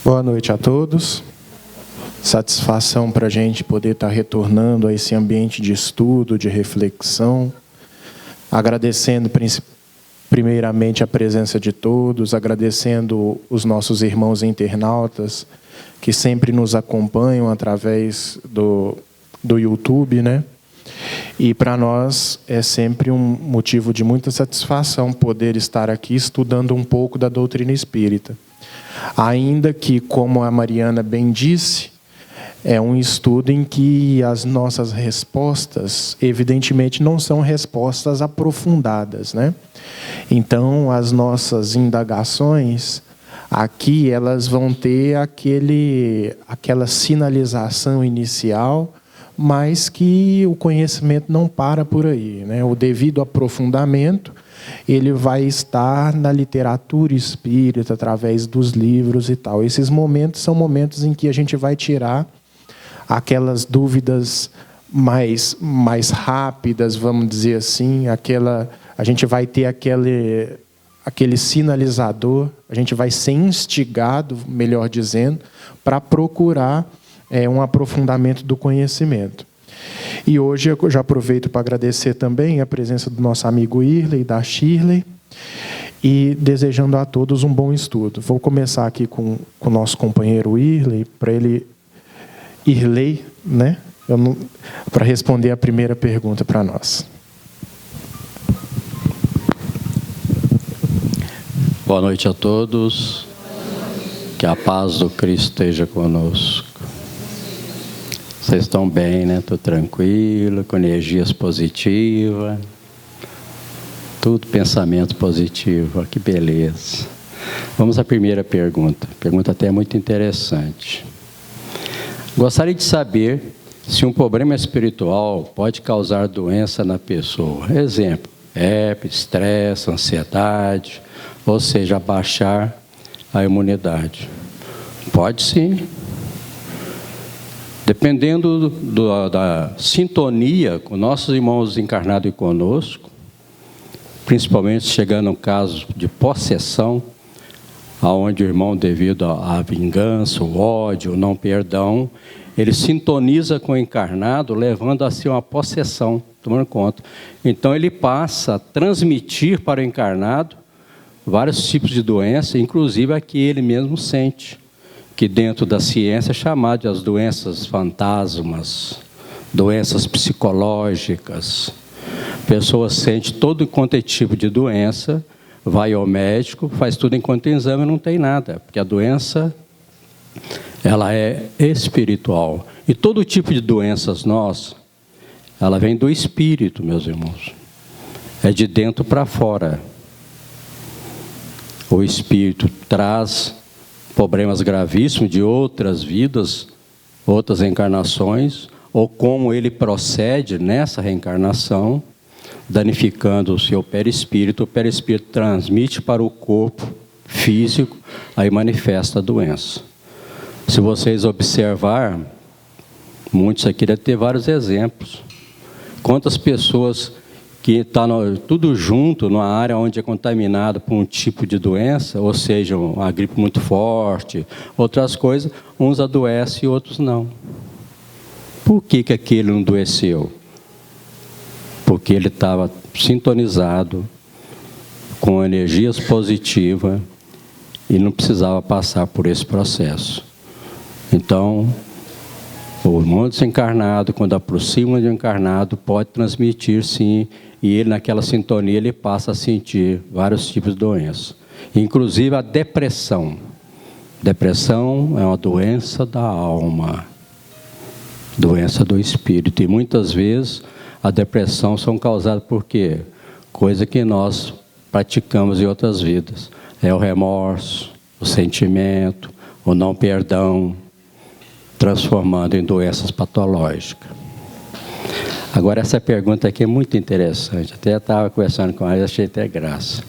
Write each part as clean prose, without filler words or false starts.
Boa noite a todos. Satisfação para a gente poder estar retornando a esse ambiente de estudo, de reflexão. Agradecendo primeiramente a presença de todos, agradecendo os nossos irmãos internautas que sempre nos acompanham através do YouTube, né? E para nós é sempre um motivo de muita satisfação poder estar aqui estudando um pouco da doutrina espírita. Ainda que, como a Mariana bem disse, é um estudo em que as nossas respostas, evidentemente, não são respostas aprofundadas, né? Então, as nossas indagações aqui, elas vão ter aquela sinalização inicial, mas que o conhecimento não para por aí, né? O devido aprofundamento, ele vai estar na literatura espírita, através dos livros e tal. Esses momentos são momentos em que a gente vai tirar aquelas dúvidas mais rápidas, vamos dizer assim, a gente vai ter aquele sinalizador, a gente vai ser instigado, melhor dizendo, para procurar um aprofundamento do conhecimento. E hoje eu já aproveito para agradecer também a presença do nosso amigo Irley e da Shirley, e desejando a todos um bom estudo. Vou começar aqui com o nosso companheiro Irley, né? Para responder a primeira pergunta para nós. Boa noite a todos. Que a paz do Cristo esteja conosco. Vocês estão bem, né? Estou tranquilo, com energias positivas. Tudo pensamento positivo. Que beleza. Vamos à primeira pergunta. Pergunta até muito interessante. Gostaria de saber se um problema espiritual pode causar doença na pessoa. Exemplo, herpes, estresse, ansiedade, ou seja, abaixar a imunidade. Pode sim. Dependendo da sintonia com nossos irmãos encarnados e conosco, principalmente chegando no caso de possessão, aonde o irmão, devido à vingança, o ódio, o não perdão, ele sintoniza com o encarnado, levando a ser uma possessão, tomando conta. Então ele passa a transmitir para o encarnado vários tipos de doença, inclusive a que ele mesmo sente, que dentro da ciência é chamado de as doenças fantasmas, doenças psicológicas. A pessoa sente todo quanto é tipo de doença, vai ao médico, faz tudo enquanto tem exame, não tem nada, porque a doença, ela é espiritual. E todo tipo de doenças nossas, ela vem do espírito, meus irmãos. É de dentro para fora. O espírito traz problemas gravíssimos de outras vidas, outras encarnações, ou como ele procede nessa reencarnação, danificando o seu perispírito. O perispírito transmite para o corpo físico, aí manifesta a doença. Se vocês observar, muitos aqui devem ter vários exemplos. Quantas pessoas que estão tudo junto numa área onde é contaminado por um tipo de doença, ou seja, uma gripe muito forte, outras coisas, uns adoecem e outros não. Por que aquele não adoeceu? Porque ele estava sintonizado com energias positivas e não precisava passar por esse processo. Então, o irmão desencarnado, quando aproxima de um encarnado, pode transmitir sim, e ele naquela sintonia ele passa a sentir vários tipos de doenças, inclusive a depressão. Depressão é uma doença da alma, doença do espírito, e muitas vezes a depressão são causadas por quê? Coisa que nós praticamos em outras vidas, é o remorso, o sentimento, o não perdão, transformando em doenças patológicas. Agora, essa pergunta aqui é muito interessante. Até estava conversando com ela, achei até graça.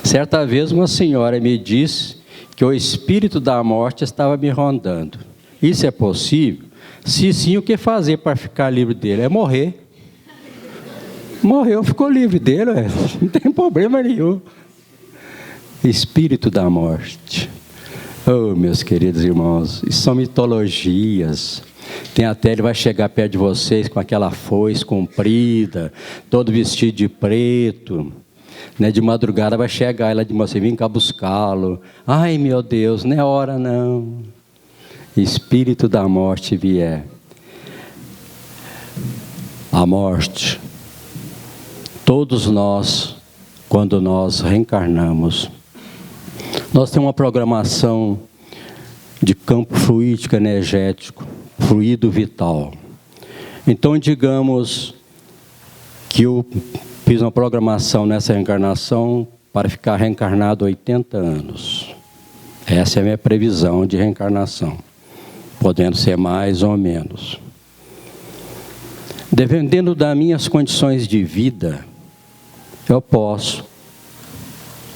Certa vez, uma senhora me disse que o espírito da morte estava me rondando. Isso é possível? Se sim, o que fazer para ficar livre dele? É morrer. Morreu, ficou livre dele, não tem problema nenhum. Espírito da morte. Oh, meus queridos irmãos, isso são mitologias. Tem até, ele vai chegar perto de vocês com aquela foice comprida, todo vestido de preto, né? De madrugada vai chegar ela de você, vem cá buscá-lo. Ai, meu Deus, não é hora não. Espírito da morte vier. A morte. Todos nós, quando nós reencarnamos, nós temos uma programação de campo fluídico energético, fluido vital. Então, digamos que eu fiz uma programação nessa reencarnação para ficar reencarnado 80 anos. Essa é a minha previsão de reencarnação, podendo ser mais ou menos. Dependendo das minhas condições de vida, eu posso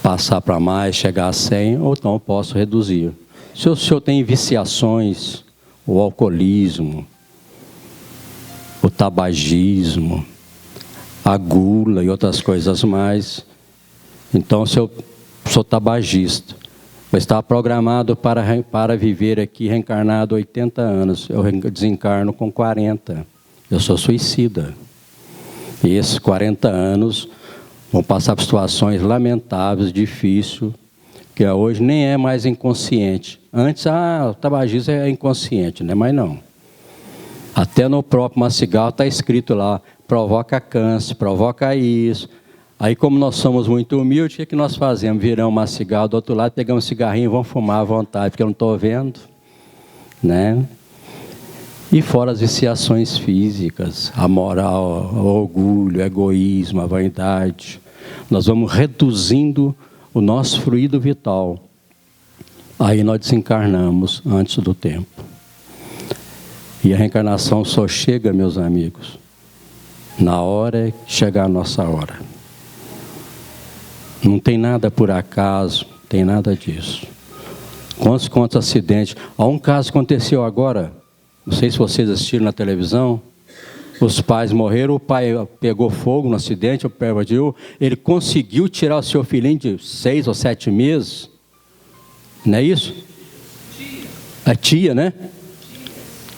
passar para mais, chegar a 100, ou então eu posso reduzir. Se o senhor tem viciações, o alcoolismo, o tabagismo, a gula e outras coisas mais, então se eu sou tabagista, eu estava programado para viver aqui reencarnado 80 anos, eu desencarno com 40, eu sou suicida. E esses 40 anos vão passar por situações lamentáveis, difíceis, que hoje nem é mais inconsciente. Antes, o tabagista é inconsciente, né? Mas não. Até no próprio macigarro está escrito lá, provoca câncer, provoca isso. Aí, como nós somos muito humildes, o que nós fazemos? Viramos uma cigarro do outro lado, pegamos um cigarrinho e vamos fumar à vontade, porque eu não estou vendo, né? E fora as viciações físicas, a moral, o orgulho, o egoísmo, a vaidade. Nós vamos reduzindo o nosso fluido vital. Aí nós desencarnamos antes do tempo. E a reencarnação só chega, meus amigos, na hora que chegar a nossa hora. Não tem nada por acaso, não tem nada disso. Quantos acidentes. Há um caso que aconteceu agora, não sei se vocês assistiram na televisão, os pais morreram, o pai pegou fogo no acidente, o pai invadiu, ele conseguiu tirar o seu filhinho de 6 ou 7 meses, não é isso? A tia, né?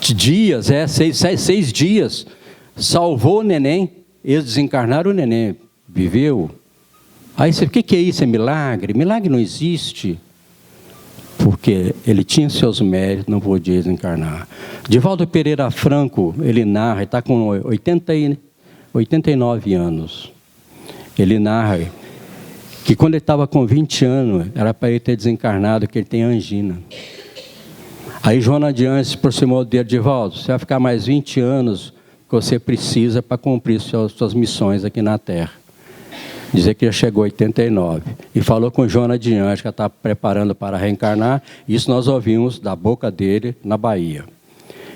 Dias, 6 dias, salvou o neném, eles desencarnaram o neném, viveu. Aí você, o que é isso? É milagre? Milagre não existe. Porque ele tinha seus méritos, não podia desencarnar. Divaldo Pereira Franco, ele narra, ele está com 89 anos. Ele narra que quando ele estava com 20 anos, era para ele ter desencarnado, que ele tem angina. Aí Joana de Anjos se aproximou dele, Divaldo, você vai ficar mais 20 anos que você precisa para cumprir suas missões aqui na Terra. Dizer que já chegou a 89. E falou com Joana de Anjos, que está preparando para reencarnar. Isso nós ouvimos da boca dele na Bahia.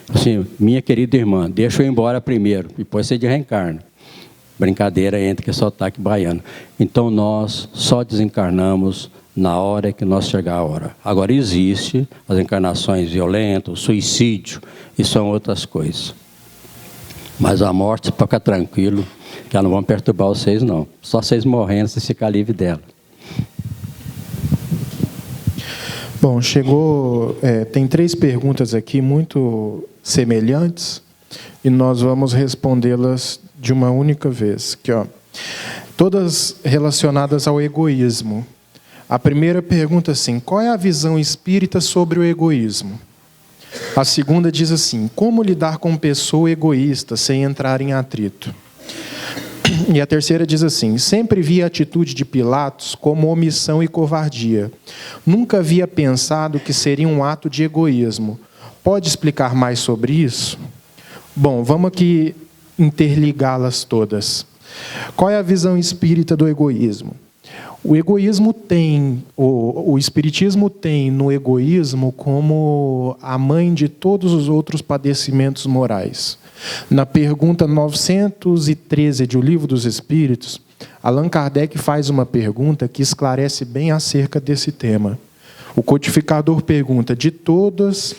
Assim, minha querida irmã, deixa eu ir embora primeiro, depois você reencarna. Brincadeira entre que é sotaque baiano. Então nós só desencarnamos na hora que nós chegar a hora. Agora existe as encarnações violentas, o suicídio, e são outras coisas. Mas a morte, para ficar tranquilo, que ela não vão perturbar vocês não. Só vocês morrendo, vocês ficam livres dela. Bom, tem 3 perguntas aqui muito semelhantes e nós vamos respondê-las de uma única vez. Aqui, ó. Todas relacionadas ao egoísmo. A primeira pergunta assim, qual é a visão espírita sobre o egoísmo? A segunda diz assim, como lidar com pessoa egoísta sem entrar em atrito? E a terceira diz assim, sempre vi a atitude de Pilatos como omissão e covardia. Nunca havia pensado que seria um ato de egoísmo. Pode explicar mais sobre isso? Bom, vamos aqui interligá-las todas. Qual é a visão espírita do egoísmo? O egoísmo tem, o espiritismo tem no egoísmo como a mãe de todos os outros padecimentos morais. Na pergunta 913 de O Livro dos Espíritos, Allan Kardec faz uma pergunta que esclarece bem acerca desse tema. O codificador pergunta, de todos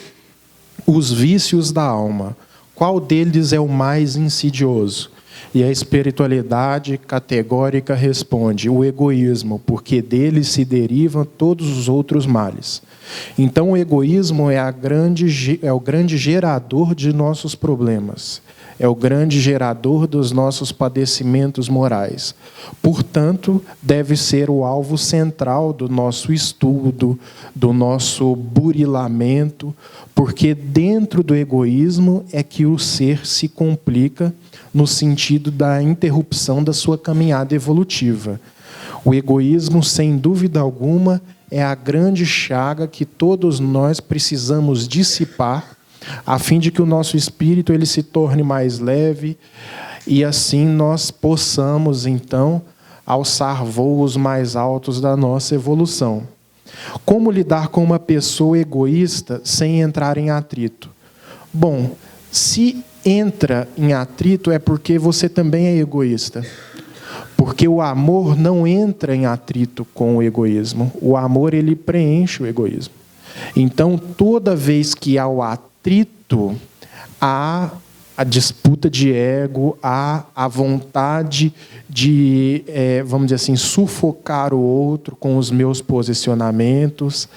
os vícios da alma, qual deles é o mais insidioso? E a espiritualidade categórica responde: o egoísmo, porque dele se derivam todos os outros males. Então, o egoísmo é o grande gerador de nossos problemas. É o grande gerador dos nossos padecimentos morais. Portanto, deve ser o alvo central do nosso estudo, do nosso burilamento, porque dentro do egoísmo é que o ser se complica no sentido da interrupção da sua caminhada evolutiva. O egoísmo, sem dúvida alguma, é a grande chaga que todos nós precisamos dissipar, a fim de que o nosso espírito ele se torne mais leve e assim nós possamos, então, alçar voos mais altos da nossa evolução. Como lidar com uma pessoa egoísta sem entrar em atrito? Bom, se entra em atrito é porque você também é egoísta. Porque o amor não entra em atrito com o egoísmo. O amor, ele preenche o egoísmo. Então, toda vez que há o atrito, há a disputa de ego, há a vontade de, vamos dizer assim, sufocar o outro com os meus posicionamentos.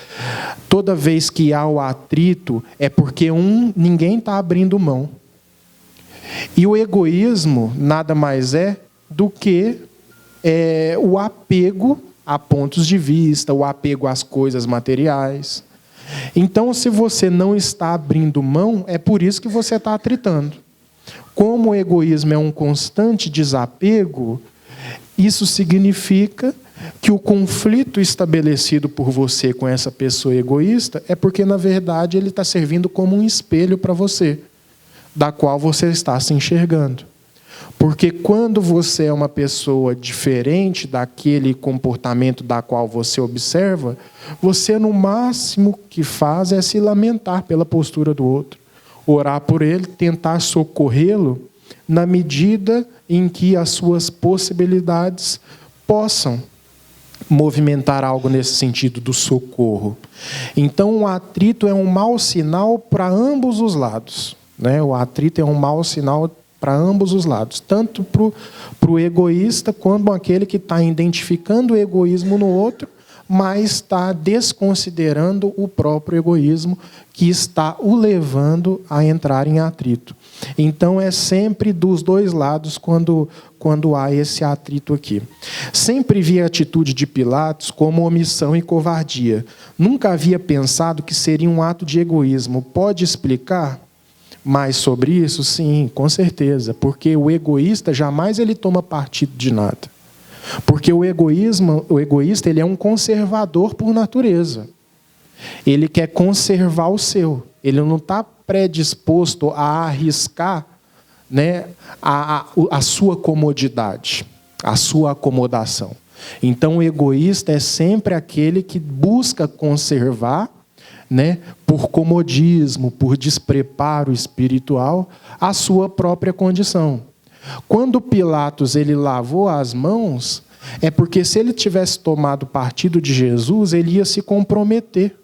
Toda vez que há o atrito, é porque ninguém está abrindo mão. E o egoísmo nada mais é do que o apego a pontos de vista, o apego às coisas materiais. Então, se você não está abrindo mão, é por isso que você está atritando. Como o egoísmo é um constante desapego, isso significa que o conflito estabelecido por você com essa pessoa egoísta é porque, na verdade, ele está servindo como um espelho para você, da qual você está se enxergando. Porque quando você é uma pessoa diferente daquele comportamento da qual você observa, você no máximo que faz é se lamentar pela postura do outro, orar por ele, tentar socorrê-lo na medida em que as suas possibilidades possam movimentar algo nesse sentido do socorro. Então, o atrito é um mau sinal para ambos os lados, né? O atrito é um mau sinal para ambos os lados, tanto para o egoísta quanto aquele que está identificando o egoísmo no outro, mas está desconsiderando o próprio egoísmo que está o levando a entrar em atrito. Então, é sempre dos dois lados quando há esse atrito aqui. Sempre vi a atitude de Pilatos como omissão e covardia. Nunca havia pensado que seria um ato de egoísmo. Pode explicar mais sobre isso? Sim, com certeza. Porque o egoísta jamais ele toma partido de nada. Porque o egoísta ele é um conservador por natureza. Ele quer conservar o seu. Ele não está predisposto a arriscar, né, a sua comodidade, a sua acomodação. Então, o egoísta é sempre aquele que busca conservar, né, por comodismo, por despreparo espiritual, a sua própria condição. Quando Pilatos ele lavou as mãos, é porque se ele tivesse tomado partido de Jesus, ele ia se comprometer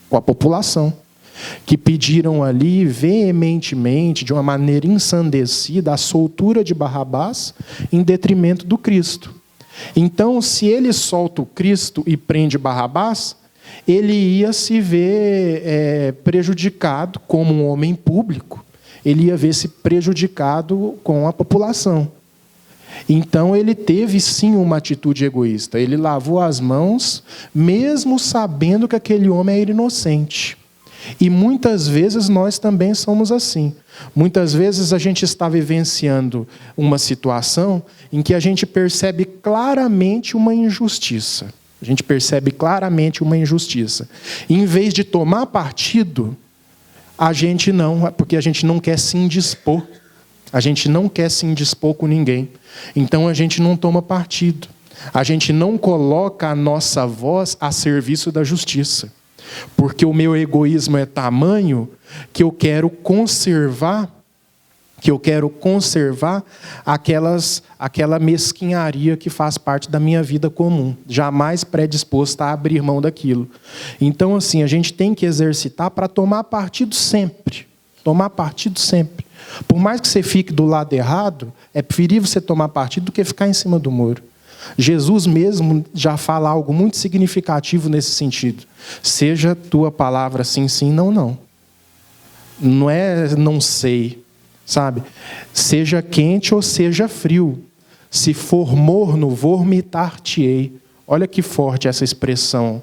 com a população, que pediram ali veementemente, de uma maneira ensandecida, a soltura de Barrabás em detrimento do Cristo. Então, se ele solta o Cristo e prende Barrabás, ele ia se ver prejudicado como um homem público, ele ia ver-se prejudicado com a população. Então, ele teve sim uma atitude egoísta. Ele lavou as mãos, mesmo sabendo que aquele homem era inocente. E muitas vezes nós também somos assim. Muitas vezes a gente está vivenciando uma situação em que a gente percebe claramente uma injustiça. A gente percebe claramente uma injustiça. E, em vez de tomar partido, a gente não, porque a gente não quer se indispor. A gente não quer se indispor com ninguém. Então, a gente não toma partido. A gente não coloca a nossa voz a serviço da justiça. Porque o meu egoísmo é tamanho que eu quero conservar aquela mesquinharia que faz parte da minha vida comum, jamais predisposto a abrir mão daquilo. Então, assim, a gente tem que exercitar para tomar partido sempre. Tomar partido sempre. Por mais que você fique do lado errado, é preferível você tomar partido do que ficar em cima do muro. Jesus mesmo já fala algo muito significativo nesse sentido. Seja tua palavra sim, sim, não, não. Não é não sei, sabe? Seja quente ou seja frio. Se for morno, vomitar-te-ei. Olha que forte essa expressão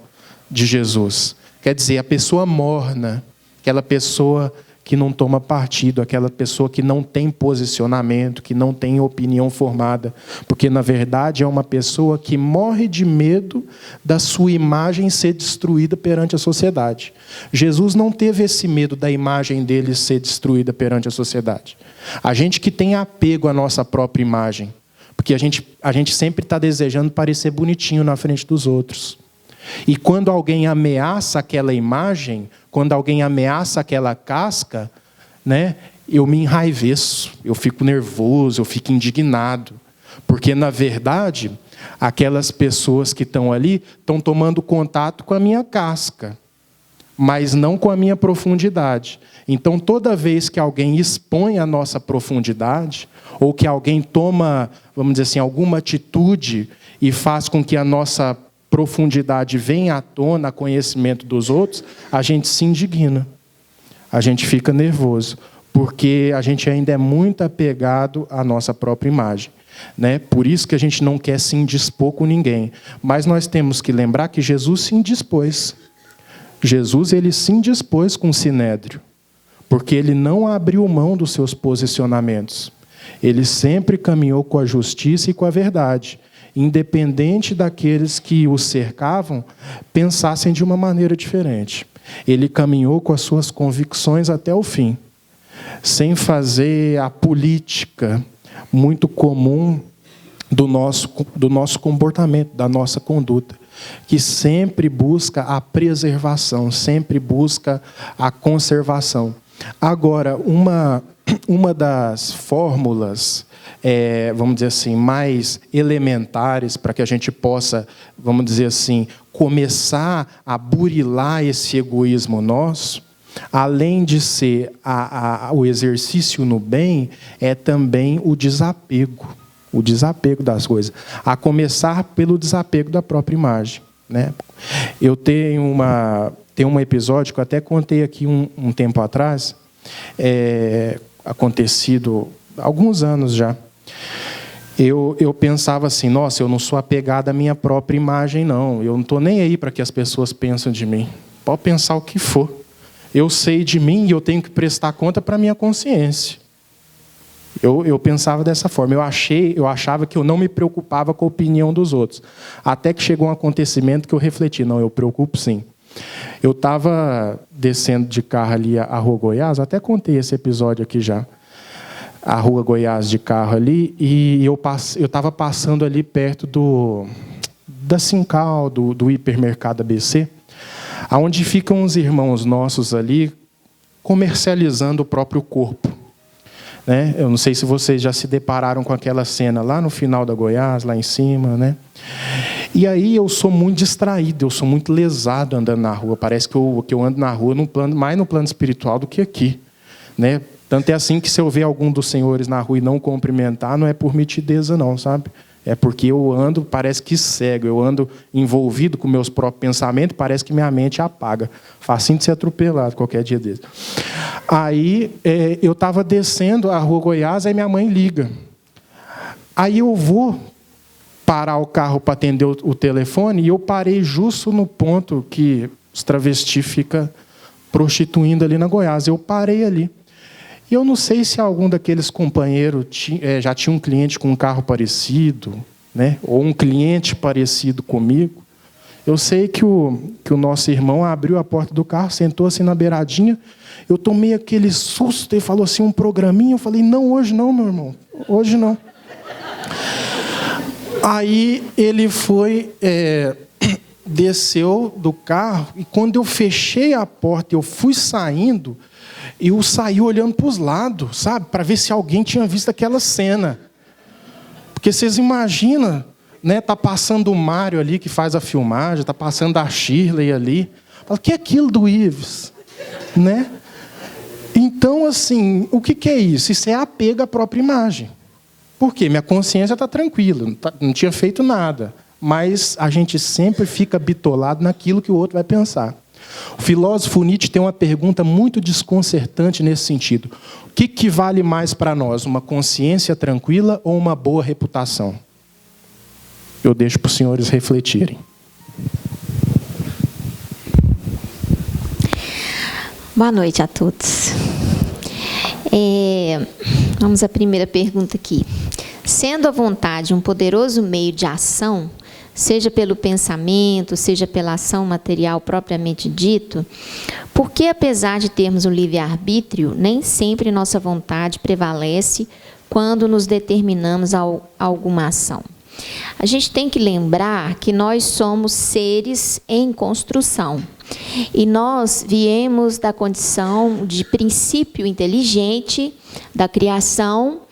de Jesus. Quer dizer, a pessoa morna, aquela pessoa que não toma partido, aquela pessoa que não tem posicionamento, que não tem opinião formada, porque, na verdade, é uma pessoa que morre de medo da sua imagem ser destruída perante a sociedade. Jesus não teve esse medo da imagem dele ser destruída perante a sociedade. A gente que tem apego à nossa própria imagem, porque a gente sempre está desejando parecer bonitinho na frente dos outros. E quando alguém ameaça aquela imagem, quando alguém ameaça aquela casca, né, eu me enraiveço, eu fico nervoso, eu fico indignado. Porque, na verdade, aquelas pessoas que estão ali estão tomando contato com a minha casca, mas não com a minha profundidade. Então, toda vez que alguém expõe a nossa profundidade, ou que alguém toma, vamos dizer assim, alguma atitude e faz com que a nossa profundidade venha à tona, a conhecimento dos outros, a gente se indigna. A gente fica nervoso, porque a gente ainda é muito apegado à nossa própria imagem, né? Por isso que a gente não quer se indispor com ninguém. Mas nós temos que lembrar que Jesus se indispôs. Jesus, ele se indispôs com o Sinédrio, porque ele não abriu mão dos seus posicionamentos. Ele sempre caminhou com a justiça e com a verdade, independente daqueles que o cercavam pensassem de uma maneira diferente. Ele caminhou com as suas convicções até o fim, sem fazer a política muito comum do nosso comportamento, da nossa conduta, que sempre busca a preservação, sempre busca a conservação. Agora, uma das fórmulas, vamos dizer assim, mais elementares para que a gente possa, vamos dizer assim, começar a burilar esse egoísmo nosso, além de ser o exercício no bem, é também o desapego das coisas, a começar pelo desapego da própria imagem, né? Eu tenho um episódio que eu até contei aqui um tempo atrás, acontecido há alguns anos já. Eu pensava assim, nossa, eu não sou apegado à minha própria imagem, não. Eu não estou nem aí para que as pessoas pensem de mim. Pode pensar o que for. Eu sei de mim e eu tenho que prestar conta para a minha consciência. Eu pensava dessa forma. Eu achava que eu não me preocupava com a opinião dos outros. Até que chegou um acontecimento que eu refleti, não, eu preocupo sim. Eu estava descendo de carro ali a Rua Goiás, até contei esse episódio aqui já, a Rua Goiás de carro ali, e eu estava passando ali perto da Sincal, do hipermercado ABC, onde ficam os irmãos nossos ali comercializando o próprio corpo, né? Eu não sei se vocês já se depararam com aquela cena lá no final da Goiás, lá em cima, né? E aí eu sou muito distraído, eu sou muito lesado andando na rua. Parece que eu ando na rua mais no plano espiritual do que aqui, né? Tanto é assim que se eu ver algum dos senhores na rua e não cumprimentar, não é por mitideza não, sabe? É porque eu ando, parece que cego, eu ando envolvido com meus próprios pensamentos, parece que minha mente apaga. Facinho de ser atropelado qualquer dia desse. Aí eu estava descendo a Rua Goiás, aí minha mãe liga. Aí eu vou parar o carro para atender o telefone, e eu parei justo no ponto que os travestis ficam prostituindo ali na Goiás. Eu parei ali. E eu não sei se algum daqueles companheiros já tinha um cliente com um carro parecido, né? Ou um cliente parecido comigo. Eu sei que o nosso irmão abriu a porta do carro, sentou assim na beiradinha. Eu tomei aquele susto e falou assim, um programinha. Eu falei, não, hoje não, meu irmão. Hoje não. Aí ele foi, desceu do carro, e quando eu fechei a porta, eu fui saindo, eu saí olhando para os lados, sabe? Para ver se alguém tinha visto aquela cena. Porque vocês imaginam, né? Tá passando o Mário ali, que faz a filmagem, tá passando a Shirley ali. Fala, o que é aquilo do Ives? Né? Então, assim, o que é isso? Isso é apego à própria imagem. Por quê? Minha consciência está tranquila, não tinha feito nada. Mas a gente sempre fica bitolado naquilo que o outro vai pensar. O filósofo Nietzsche tem uma pergunta muito desconcertante nesse sentido. O que vale mais para nós, uma consciência tranquila ou uma boa reputação? Eu deixo para os senhores refletirem. Boa noite a todos. Vamos à primeira pergunta aqui. Sendo a vontade um poderoso meio de ação, seja pelo pensamento, seja pela ação material propriamente dito, por que, apesar de termos o livre-arbítrio, nem sempre nossa vontade prevalece quando nos determinamos a alguma ação? A gente tem que lembrar que nós somos seres em construção. E nós viemos da condição de princípio inteligente da criação.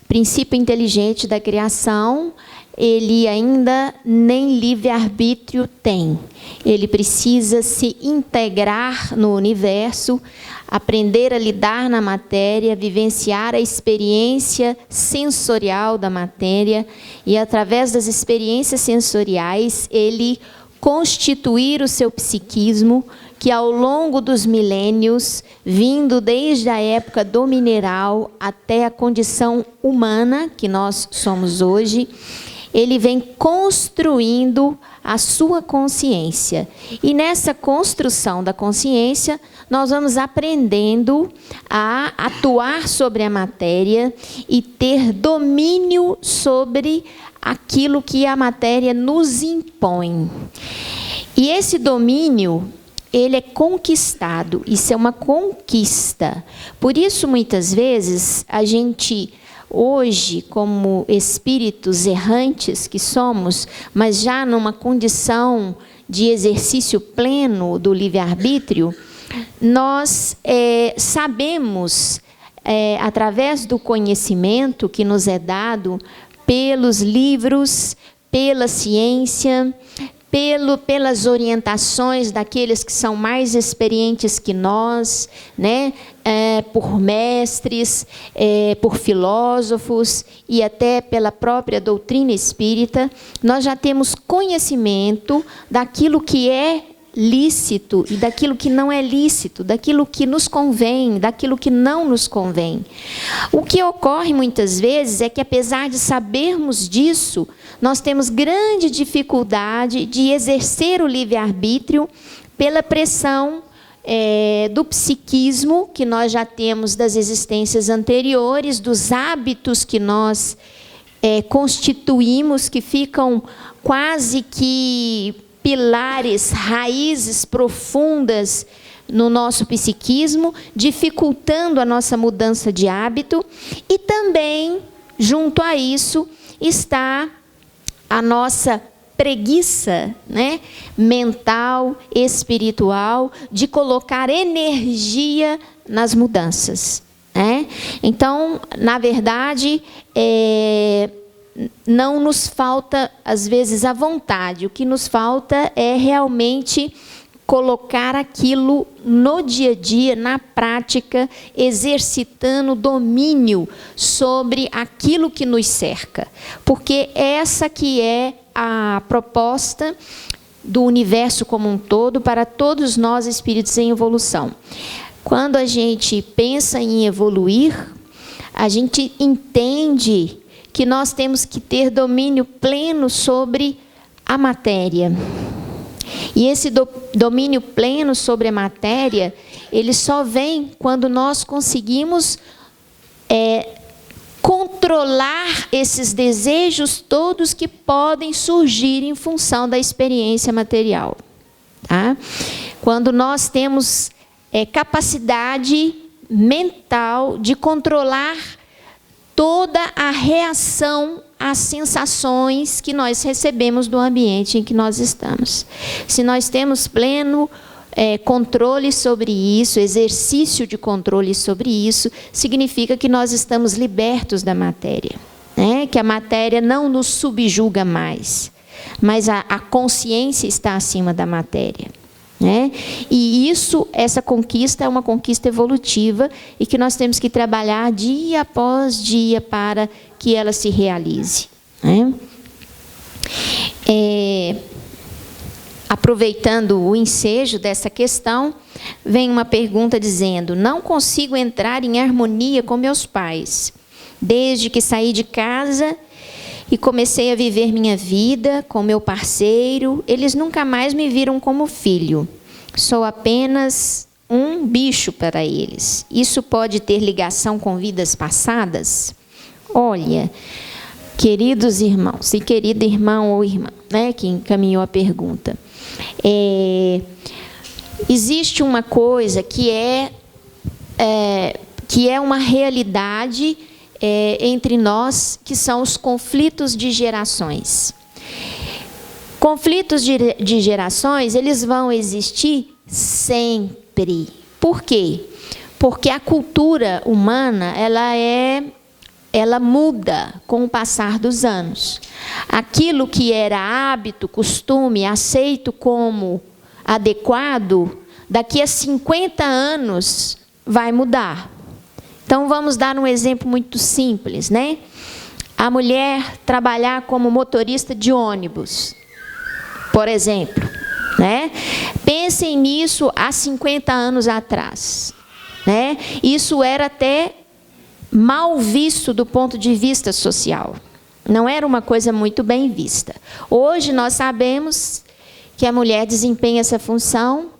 Princípio inteligente da criação, ele ainda nem livre-arbítrio tem. Ele precisa se integrar no universo, aprender a lidar na matéria, vivenciar a experiência sensorial da matéria e, através das experiências sensoriais, ele constituir o seu psiquismo, que ao longo dos milênios, vindo desde a época do mineral até a condição humana, que nós somos hoje, ele vem construindo a sua consciência. E nessa construção da consciência, nós vamos aprendendo a atuar sobre a matéria e ter domínio sobre aquilo que a matéria nos impõe. E esse domínio, ele é conquistado, isso é uma conquista. Por isso, muitas vezes, a gente, hoje, como espíritos errantes que somos, mas já numa condição de exercício pleno do livre-arbítrio, nós sabemos, através do conhecimento que nos é dado pelos livros, pela ciência, pelas orientações daqueles que são mais experientes que nós, né? Por mestres, por filósofos e até pela própria doutrina espírita, nós já temos conhecimento daquilo que é lícito e daquilo que não é lícito, daquilo que nos convém, daquilo que não nos convém. O que ocorre muitas vezes é que, apesar de sabermos disso, nós temos grande dificuldade de exercer o livre-arbítrio pela pressão do psiquismo que nós já temos das existências anteriores, dos hábitos que nós constituímos, que ficam quase que pilares, raízes profundas no nosso psiquismo, dificultando a nossa mudança de hábito. E também, junto a isso, está a nossa preguiça, né, mental, espiritual, de colocar energia nas mudanças, né? Então, na verdade, não nos falta, às vezes, a vontade. O que nos falta é realmente colocar aquilo no dia a dia, na prática, exercitando domínio sobre aquilo que nos cerca. Porque essa que é a proposta do universo como um todo para todos nós espíritos em evolução. Quando a gente pensa em evoluir, a gente entende que nós temos que ter domínio pleno sobre a matéria. E esse domínio pleno sobre a matéria, ele só vem quando nós conseguimos controlar esses desejos todos que podem surgir em função da experiência material. Tá? Quando nós temos capacidade mental de controlar toda a reação às sensações que nós recebemos do ambiente em que nós estamos. Se nós temos pleno controle sobre isso, exercício de controle sobre isso, significa que nós estamos libertos da matéria, né? Que a matéria não nos subjuga mais, mas a consciência está acima da matéria. né? E essa conquista é uma conquista evolutiva e que nós temos que trabalhar dia após dia para que ela se realize, né? Aproveitando o ensejo dessa questão, vem uma pergunta dizendo: não consigo entrar em harmonia com meus pais. Desde que saí de casa e comecei a viver minha vida com meu parceiro, eles nunca mais me viram como filho. Sou apenas um bicho para eles. Isso pode ter ligação com vidas passadas? Olha, queridos irmãos e querido irmão ou irmã, né, que encaminhou a pergunta, existe uma coisa que é uma realidade entre nós, que são os conflitos de gerações. Conflitos de gerações, eles vão existir sempre. Por quê? Porque a cultura humana, ela muda com o passar dos anos. Aquilo que era hábito, costume, aceito como adequado, daqui a 50 anos vai mudar. Então, vamos dar um exemplo muito simples, né? A mulher trabalhar como motorista de ônibus, por exemplo, né? Pensem nisso há 50 anos atrás, né? Isso era até mal visto do ponto de vista social. Não era uma coisa muito bem vista. Hoje nós sabemos que a mulher desempenha essa função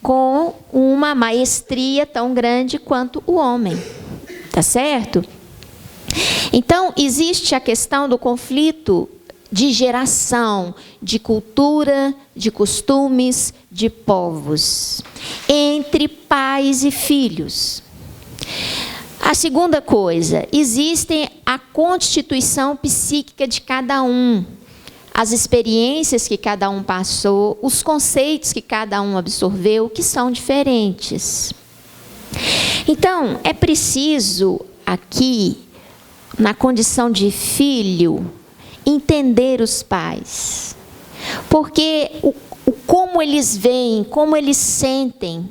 com uma maestria tão grande quanto o homem. Tá certo? Então, existe a questão do conflito de geração, de cultura, de costumes, de povos, entre pais e filhos. A segunda coisa, existe a constituição psíquica de cada um, as experiências que cada um passou, os conceitos que cada um absorveu, que são diferentes. Então, é preciso aqui, na condição de filho, entender os pais. Porque como eles veem, como eles sentem,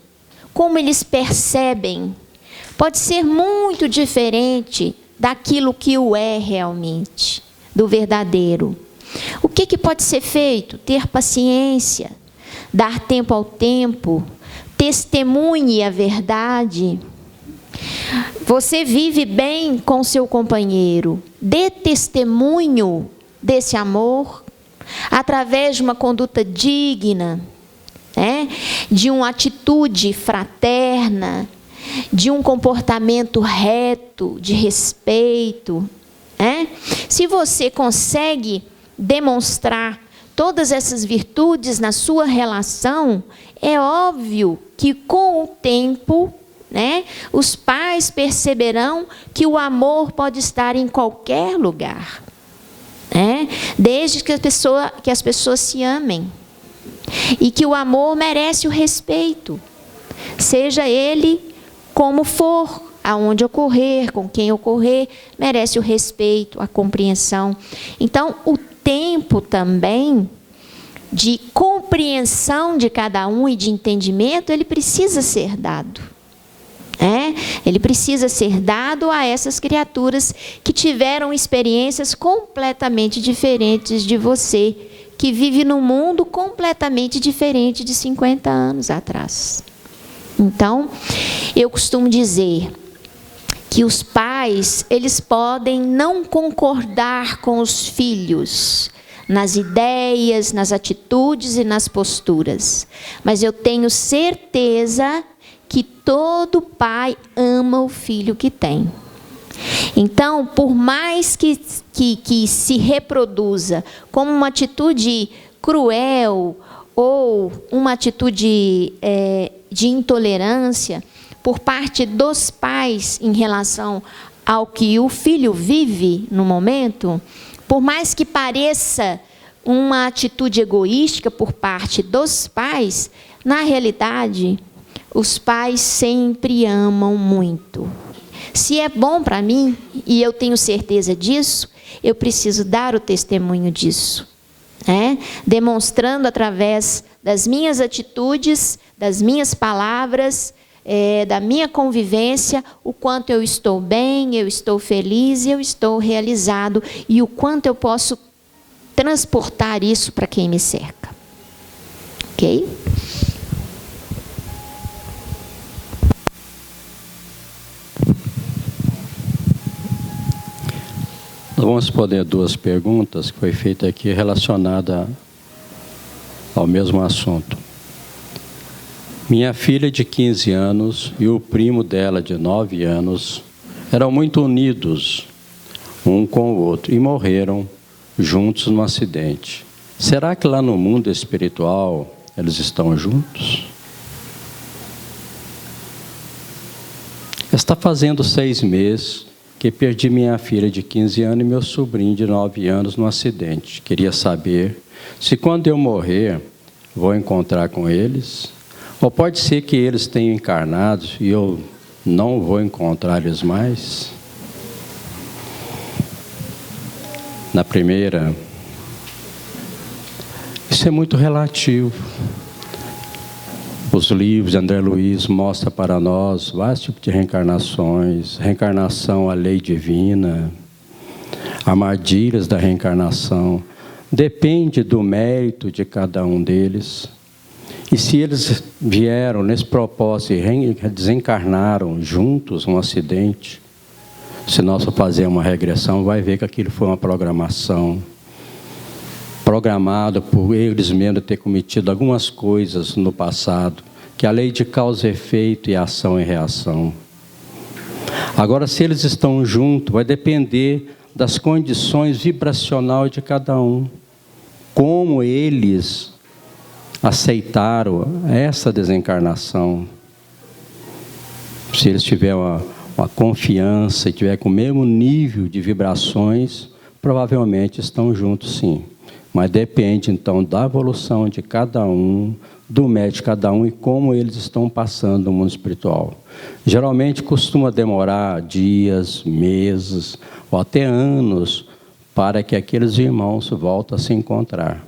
como eles percebem, pode ser muito diferente daquilo que o é realmente, do verdadeiro. O que pode ser feito? Ter paciência, dar tempo ao tempo, testemunhe a verdade. Você vive bem com seu companheiro, dê testemunho desse amor através de uma conduta digna, né? De uma atitude fraterna, de um comportamento reto, de respeito, né? Se você consegue demonstrar todas essas virtudes na sua relação, é óbvio que com o tempo, né, os pais perceberão que o amor pode estar em qualquer lugar, né? Desde que as pessoas se amem. E que o amor merece o respeito, seja ele como for, aonde ocorrer, com quem ocorrer, merece o respeito, a compreensão. Então, o tempo também de compreensão de cada um e de entendimento, ele precisa ser dado. Ele precisa ser dado a essas criaturas que tiveram experiências completamente diferentes de você, que vive num mundo completamente diferente de 50 anos atrás. Então, eu costumo dizer que os pais, eles podem não concordar com os filhos nas ideias, nas atitudes e nas posturas, mas eu tenho certeza que todo pai ama o filho que tem. Então, por mais que se reproduza como uma atitude cruel ou uma atitude de intolerância por parte dos pais em relação ao que o filho vive no momento, por mais que pareça uma atitude egoística por parte dos pais, na realidade, os pais sempre amam muito. Se é bom para mim, e eu tenho certeza disso, eu preciso dar o testemunho disso, Demonstrando através das minhas atitudes, das minhas palavras, da minha convivência, o quanto eu estou bem, eu estou feliz, eu estou realizado, e o quanto eu posso transportar isso para quem me cerca. Ok? Nós vamos responder 2 perguntas que foi feita aqui relacionada ao mesmo assunto. Minha filha de 15 anos e o primo dela de 9 anos eram muito unidos um com o outro e morreram juntos num acidente. Será que lá no mundo espiritual eles estão juntos? Está fazendo 6 meses que perdi minha filha de 15 anos e meu sobrinho de 9 anos num acidente. Queria saber se quando eu morrer, vou encontrar com eles, ou pode ser que eles tenham encarnado e eu não vou encontrar eles mais. Na primeira, isso é muito relativo. Os livros de André Luiz mostram para nós vários tipos de reencarnações, reencarnação, a lei divina, armadilhas da reencarnação. Depende do mérito de cada um deles. E se eles vieram nesse propósito e desencarnaram juntos num acidente, se nós fazer uma regressão, vai ver que aquilo foi uma programação, programado por eles mesmos ter cometido algumas coisas no passado, que a lei de causa e efeito e ação e reação. Agora, se eles estão juntos, vai depender das condições vibracionais de cada um, como eles aceitaram essa desencarnação. Se eles tiverem uma confiança e tiverem com o mesmo nível de vibrações, provavelmente estão juntos sim. Mas depende, então, da evolução de cada um, do mérito de cada um e como eles estão passando no mundo espiritual. Geralmente costuma demorar dias, meses ou até anos para que aqueles irmãos voltem a se encontrar.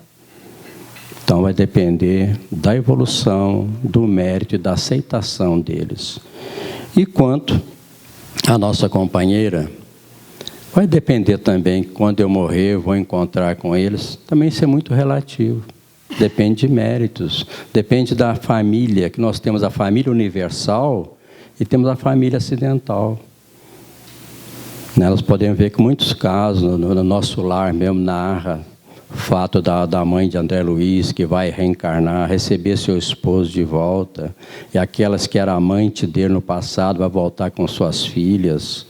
Então, vai depender da evolução, do mérito e da aceitação deles. E quanto à nossa companheira, vai depender também, quando eu morrer, eu vou encontrar com eles. Também isso é muito relativo. Depende de méritos. Depende da família, que nós temos a família universal e temos a família acidental. Nós podemos ver que muitos casos, no nosso lar mesmo, narra o fato da mãe de André Luiz, que vai reencarnar, receber seu esposo de volta, e aquelas que eram amante dele no passado, vai voltar com suas filhas.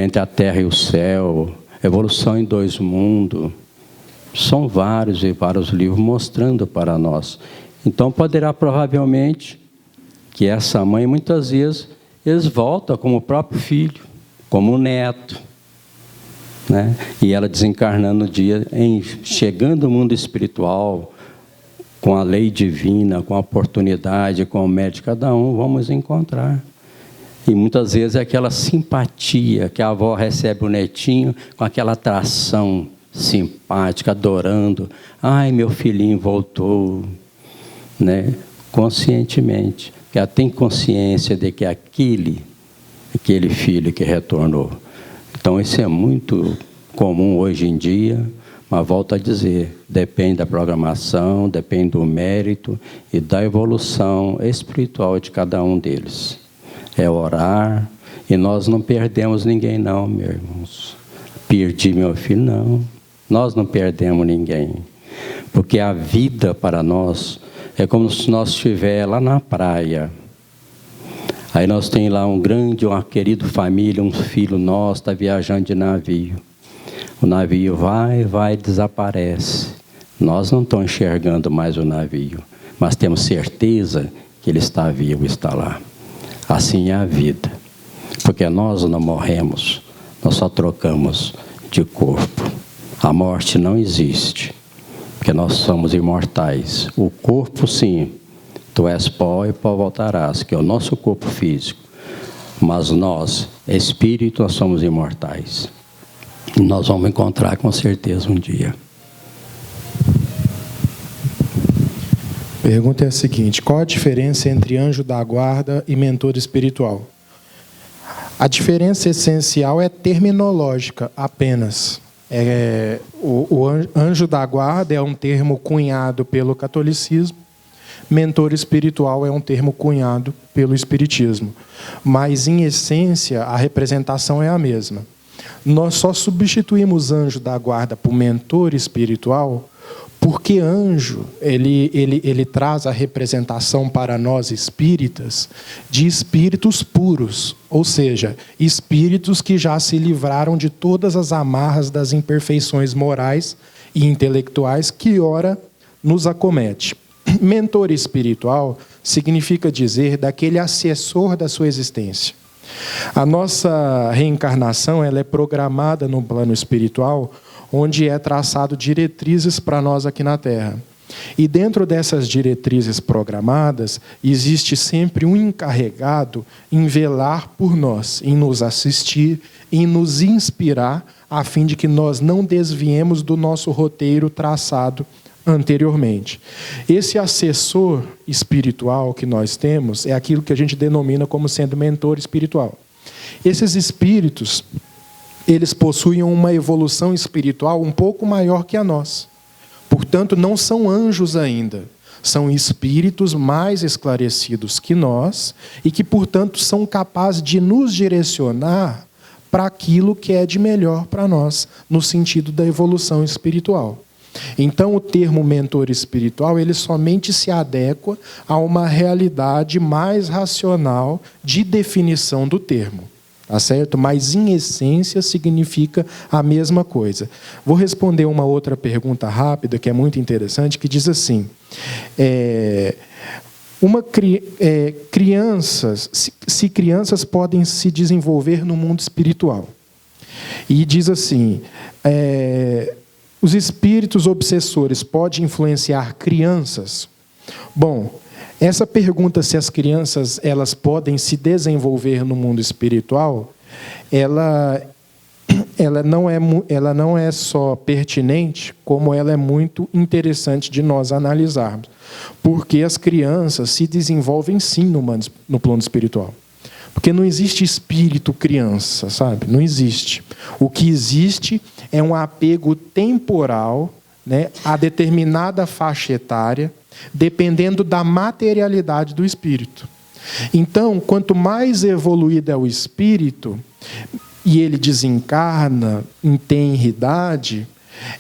Entre a terra e o céu, evolução em 2 mundos, são vários e vários livros mostrando para nós. Então poderá provavelmente que essa mãe, muitas vezes, eles voltam como o próprio filho, como o neto, né? E ela desencarnando no dia, chegando ao mundo espiritual, com a lei divina, com a oportunidade, com o mérito de cada um, vamos encontrar. E muitas vezes é aquela simpatia que a avó recebe o netinho com aquela atração simpática, adorando. Ai, meu filhinho voltou, né? Conscientemente. Que ela tem consciência de que aquele filho que retornou. Então isso é muito comum hoje em dia, mas volto a dizer, depende da programação, depende do mérito e da evolução espiritual de cada um deles. É orar, e nós não perdemos ninguém não, meus irmãos. Perdi meu filho, não. Nós não perdemos ninguém. Porque a vida para nós é como se nós estivéssemos lá na praia. Aí nós temos lá uma querida família, um filho nosso, está viajando de navio. O navio vai, desaparece. Nós não estamos enxergando mais o navio, mas temos certeza que ele está vivo, está lá. Assim é a vida, porque nós não morremos, nós só trocamos de corpo. A morte não existe, porque nós somos imortais. O corpo, sim, tu és pó e pó voltarás, que é o nosso corpo físico. Mas nós, espírito, nós somos imortais. Nós vamos encontrar com certeza um dia. pergunta é a seguinte: qual a diferença entre anjo da guarda e mentor espiritual? A diferença essencial é terminológica apenas. O anjo da guarda é um termo cunhado pelo catolicismo, mentor espiritual é um termo cunhado pelo espiritismo. Mas, em essência, a representação é a mesma. Nós só substituímos anjo da guarda por mentor espiritual porque anjo, ele traz a representação para nós espíritas de espíritos puros, ou seja, espíritos que já se livraram de todas as amarras das imperfeições morais e intelectuais que ora nos acomete. Mentor espiritual significa dizer daquele assessor da sua existência. A nossa reencarnação ela é programada no plano espiritual, onde é traçado diretrizes para nós aqui na Terra. E dentro dessas diretrizes programadas, existe sempre um encarregado em velar por nós, em nos assistir, em nos inspirar, a fim de que nós não desviemos do nosso roteiro traçado anteriormente. Esse assessor espiritual que nós temos é aquilo que a gente denomina como sendo mentor espiritual. Esses espíritos, eles possuem uma evolução espiritual um pouco maior que a nossa. Portanto, não são anjos ainda. São espíritos mais esclarecidos que nós e que, portanto, são capazes de nos direcionar para aquilo que é de melhor para nós, no sentido da evolução espiritual. Então, o termo mentor espiritual, ele somente se adequa a uma realidade mais racional de definição do termo. Tá certo? Mas, em essência, significa a mesma coisa. Vou responder uma outra pergunta rápida, que é muito interessante, que diz assim: se crianças podem se desenvolver no mundo espiritual. E diz assim: os espíritos obsessores podem influenciar crianças? Bom, essa pergunta, se as crianças elas podem se desenvolver no mundo espiritual, ela não é só pertinente, como ela é muito interessante de nós analisarmos. Porque as crianças se desenvolvem sim no plano espiritual. Porque não existe espírito criança, sabe? Não existe. O que existe é um apego temporal, né, a determinada faixa etária, dependendo da materialidade do espírito. Então, quanto mais evoluído é o espírito, e ele desencarna em tenridade,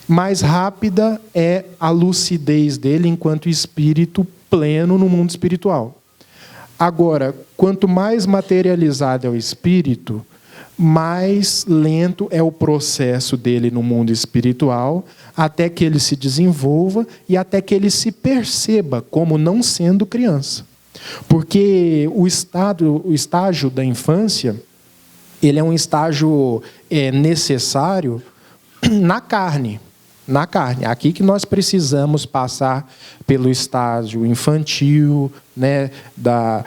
mais rápida é a lucidez dele enquanto espírito pleno no mundo espiritual. Agora, quanto mais materializado é o espírito, mais lento é o processo dele no mundo espiritual, até que ele se desenvolva e até que ele se perceba como não sendo criança. Porque o estágio da infância, ele é um estágio necessário na carne. Na carne. Aqui que nós precisamos passar pelo estágio infantil, né, da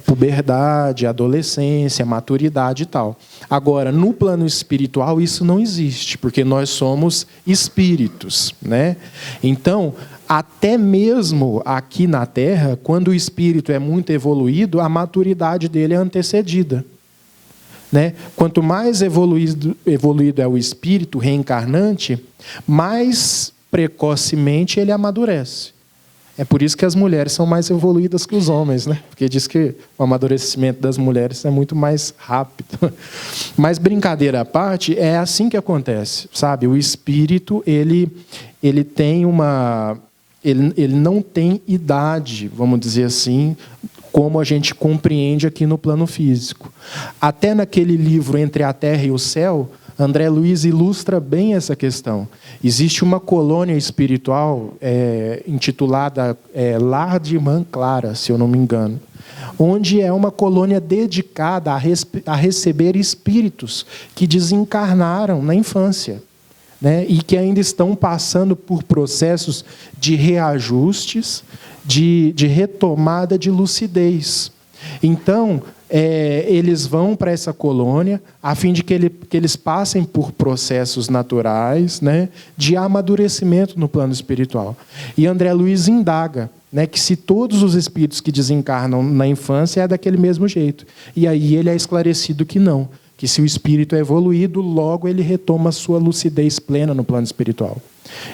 puberdade, adolescência, maturidade e tal. Agora, no plano espiritual, isso não existe, porque nós somos espíritos, né? Então, até mesmo aqui na Terra, quando o espírito é muito evoluído, a maturidade dele é antecedida. Né? Quanto mais evoluído é o espírito reencarnante, mais precocemente ele amadurece. É por isso que as mulheres são mais evoluídas que os homens, né? Porque diz que o amadurecimento das mulheres é muito mais rápido. Mas, brincadeira à parte, é assim que acontece, sabe? O espírito, ele não tem idade, vamos dizer assim, como a gente compreende aqui no plano físico. Até naquele livro Entre a Terra e o Céu, André Luiz ilustra bem essa questão. Existe uma colônia espiritual intitulada Lar de Irmã Clara, se eu não me engano, onde é uma colônia dedicada a receber espíritos que desencarnaram na infância, né, e que ainda estão passando por processos de reajustes, de retomada de lucidez. Então, eles vão para essa colônia a fim de que eles passem por processos naturais, né, de amadurecimento no plano espiritual. E André Luiz indaga, né, que se todos os espíritos que desencarnam na infância é daquele mesmo jeito. E aí ele é esclarecido que não, que se o espírito é evoluído, logo ele retoma a sua lucidez plena no plano espiritual.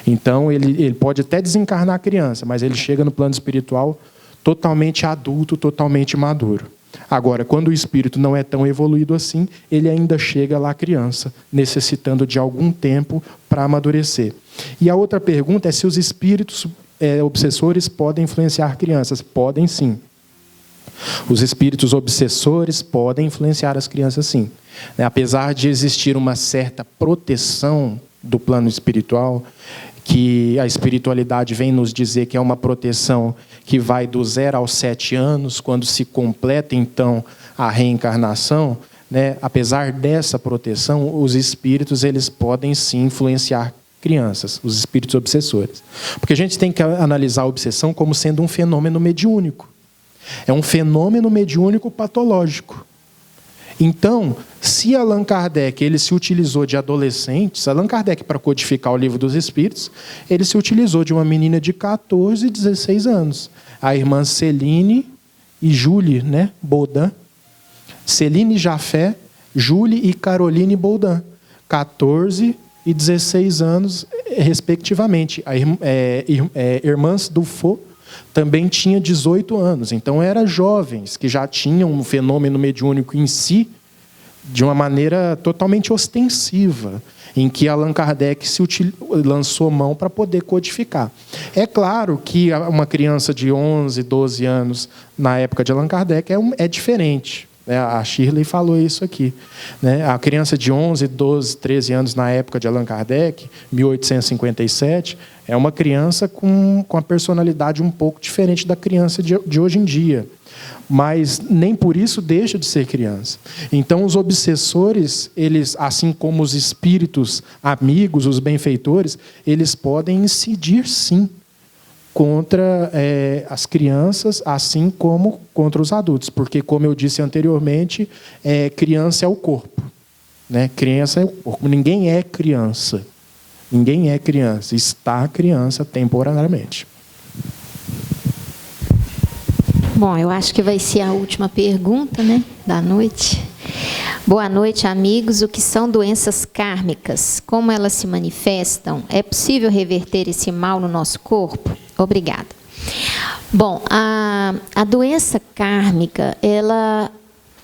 Então ele pode até desencarnar a criança, mas ele chega no plano espiritual totalmente adulto, totalmente maduro. Agora, quando o espírito não é tão evoluído assim, ele ainda chega lá criança, necessitando de algum tempo para amadurecer. E a outra pergunta é se os espíritos obsessores podem influenciar crianças. Podem sim. Os espíritos obsessores podem influenciar as crianças sim. Apesar de existir uma certa proteção do plano espiritual, que a espiritualidade vem nos dizer que é uma proteção que vai do 0 aos 7 anos, quando se completa, então, a reencarnação, né? Apesar dessa proteção, os espíritos eles podem, sim, influenciar crianças, os espíritos obsessores. Porque a gente tem que analisar a obsessão como sendo um fenômeno mediúnico. É um fenômeno mediúnico patológico. Então, se Allan Kardec ele se utilizou de adolescentes, Allan Kardec, para codificar o Livro dos Espíritos, ele se utilizou de uma menina de 14 e 16 anos, a irmã Céline e Julie, né, Baudin. Céline Jafé, Julie e Caroline Baudin, 14 e 16 anos, respectivamente. Irmãs Dufault também tinha 18 anos, então eram jovens que já tinham um fenômeno mediúnico em si de uma maneira totalmente ostensiva, em que Allan Kardec lançou mão para poder codificar. É claro que uma criança de 11, 12 anos na época de Allan Kardec é diferente. A Shirley falou isso aqui. A criança de 11, 12, 13 anos na época de Allan Kardec, 1857, é uma criança com a personalidade um pouco diferente da criança de hoje em dia. Mas nem por isso deixa de ser criança. Então, os obsessores, eles, assim como os espíritos amigos, os benfeitores, eles podem incidir, sim, contra as crianças, assim como contra os adultos. Porque, como eu disse anteriormente, criança é o corpo. Né? Criança é o corpo. Ninguém é criança. Ninguém é criança. Está criança temporariamente. Bom, eu acho que vai ser a última pergunta, né, da noite. Boa noite, amigos. O que são doenças kármicas? Como elas se manifestam? É possível reverter esse mal no nosso corpo? Obrigada. Bom, a doença kármica, ela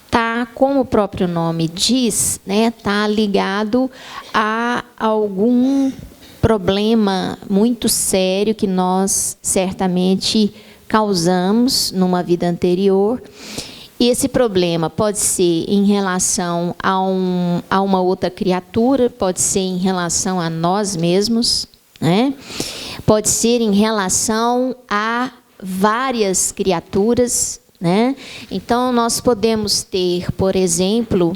está, como o próprio nome diz, né, está ligado a algum problema muito sério que nós certamente causamos numa vida anterior. E esse problema pode ser em relação a uma outra criatura, pode ser em relação a nós mesmos, né? Pode ser em relação a várias criaturas, né? Então, nós podemos ter, por exemplo,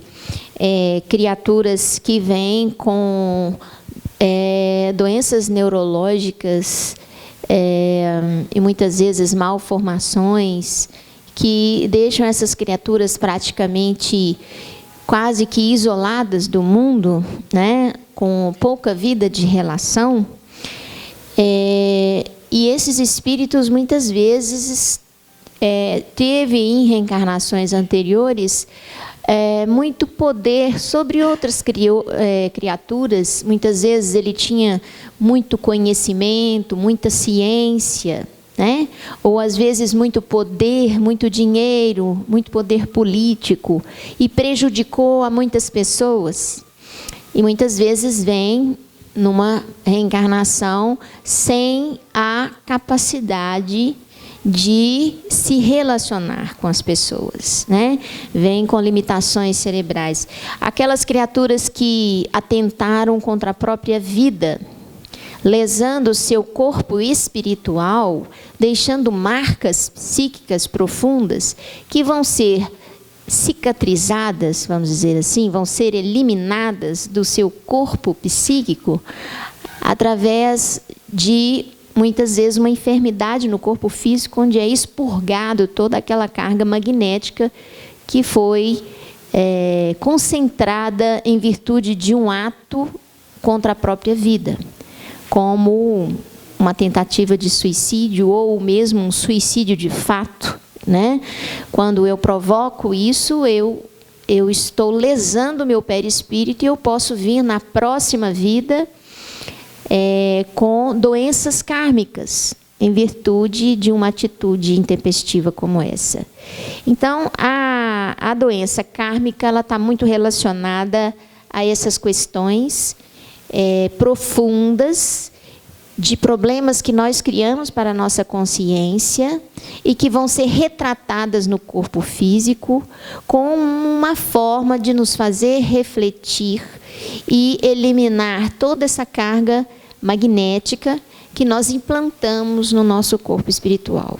criaturas que vêm com doenças neurológicas, e muitas vezes malformações, que deixam essas criaturas praticamente quase que isoladas do mundo, né? Com pouca vida de relação. E esses espíritos, muitas vezes, teve em reencarnações anteriores muito poder sobre outras criaturas. Muitas vezes ele tinha muito conhecimento, muita ciência, né? Ou às vezes muito poder, muito dinheiro, muito poder político, e prejudicou a muitas pessoas. E muitas vezes vem numa reencarnação sem a capacidade de se relacionar com as pessoas, né? Vem com limitações cerebrais. Aquelas criaturas que atentaram contra a própria vida, lesando o seu corpo espiritual, deixando marcas psíquicas profundas, que vão ser cicatrizadas, vamos dizer assim, vão ser eliminadas do seu corpo psíquico através de, muitas vezes, uma enfermidade no corpo físico, onde é expurgado toda aquela carga magnética que foi concentrada em virtude de um ato contra a própria vida, como uma tentativa de suicídio ou mesmo um suicídio de fato, né? Quando eu provoco isso, eu estou lesando o meu perispírito e eu posso vir na próxima vida com doenças kármicas, em virtude de uma atitude intempestiva como essa. Então, a doença kármica está muito relacionada a essas questões profundas de problemas que nós criamos para a nossa consciência e que vão ser retratadas no corpo físico com uma forma de nos fazer refletir e eliminar toda essa carga magnética que nós implantamos no nosso corpo espiritual.